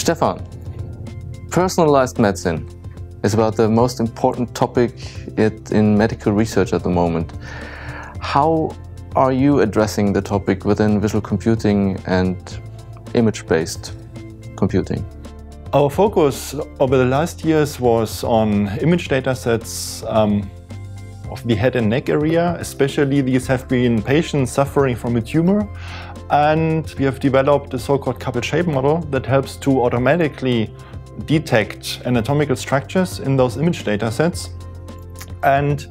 Stefan, personalized medicine is about the most important topic in medical research at the moment. How are you addressing the topic within visual computing and image-based computing? Our focus over the last years was on image data sets of the head and neck area. Especially these have been patients suffering from a tumor, and we have developed a so-called coupled shape model that helps to automatically detect anatomical structures in those image data sets. And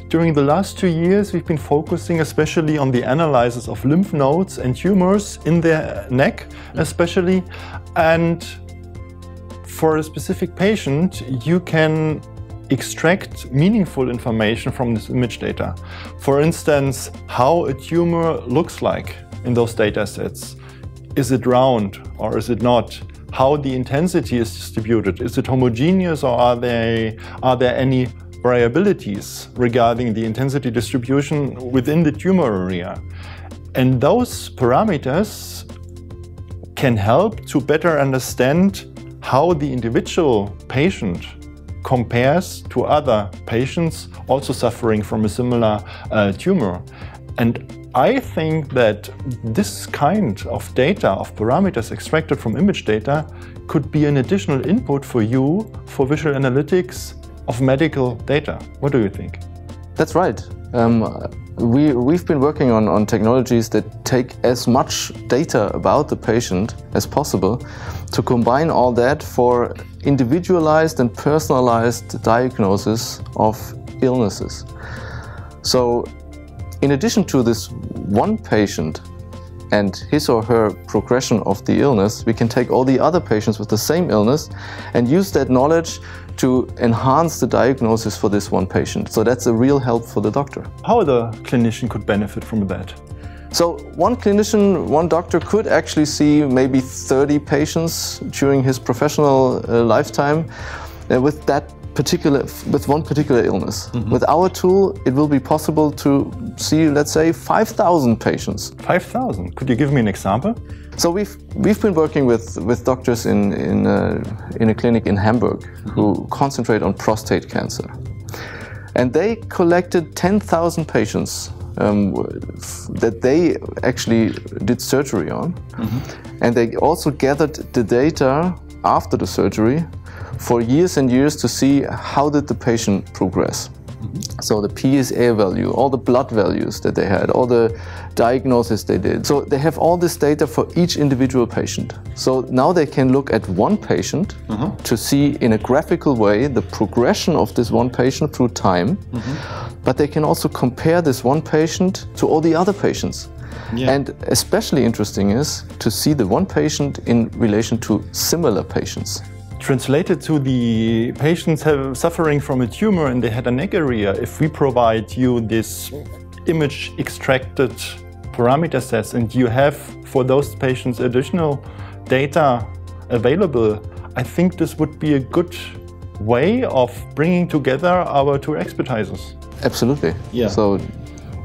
during the last 2 years, we've been focusing especially on the analysis of lymph nodes and tumors in the neck, especially. And for a specific patient, you can extract meaningful information from this image data. For instance, how a tumor looks like in those data sets. Is it round or is it not? How the intensity is distributed. Is it homogeneous, or are there any variabilities regarding the intensity distribution within the tumor area? And those parameters can help to better understand how the individual patient compares to other patients also suffering from a similar tumor. And I think that this kind of data, of parameters extracted from image data, could be an additional input for you for visual analytics of medical data. What do you think? That's right. We've been working on technologies that take as much data about the patient as possible to combine all that for individualized and personalized diagnosis of illnesses. So in addition to this one patient and his or her progression of the illness, we can take all the other patients with the same illness and use that knowledge to enhance the diagnosis for this one patient. So that's a real help for the doctor. How the clinician could benefit from that? So one clinician, one doctor could actually see maybe 30 patients during his professional lifetime with one particular illness. Mm-hmm. With our tool, it will be possible to see, let's say, 5,000 patients. 5,000? Could you give me an example? So we've been working with doctors in a clinic in Hamburg who concentrate on prostate cancer, and they collected 10,000 patients that they actually did surgery on, and they also gathered the data after the surgery for years and years to see how did the patient progress. So the PSA value, all the blood values that they had, all the diagnosis they did. So they have all this data for each individual patient. So now they can look at one patient to see in a graphical way the progression of this one patient through time. But they can also compare this one patient to all the other patients. Yeah. And especially interesting is to see the one patient in relation to similar patients. Translated to the patients suffering from a tumor in the head and neck area, if we provide you this image extracted parameter sets and you have for those patients additional data available, I think this would be a good way of bringing together our two expertises. Absolutely. Yeah. So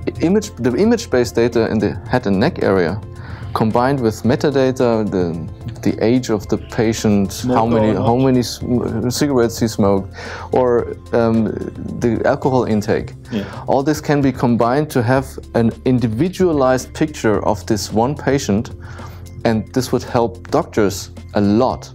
the image-based data in the head and neck area combined with metadata, the age of the patient, how many cigarettes he smoked, or the alcohol intake. Yeah. All this can be combined to have an individualized picture of this one patient, and this would help doctors a lot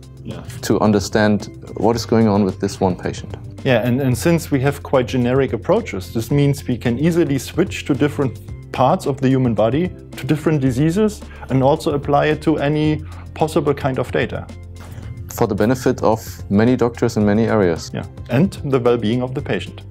to understand what is going on with this one patient. Yeah, and since we have quite generic approaches, this means we can easily switch to different parts of the human body, to different diseases, and also apply it to any possible kind of data. For the benefit of many doctors in many areas. Yeah, and the well-being of the patient.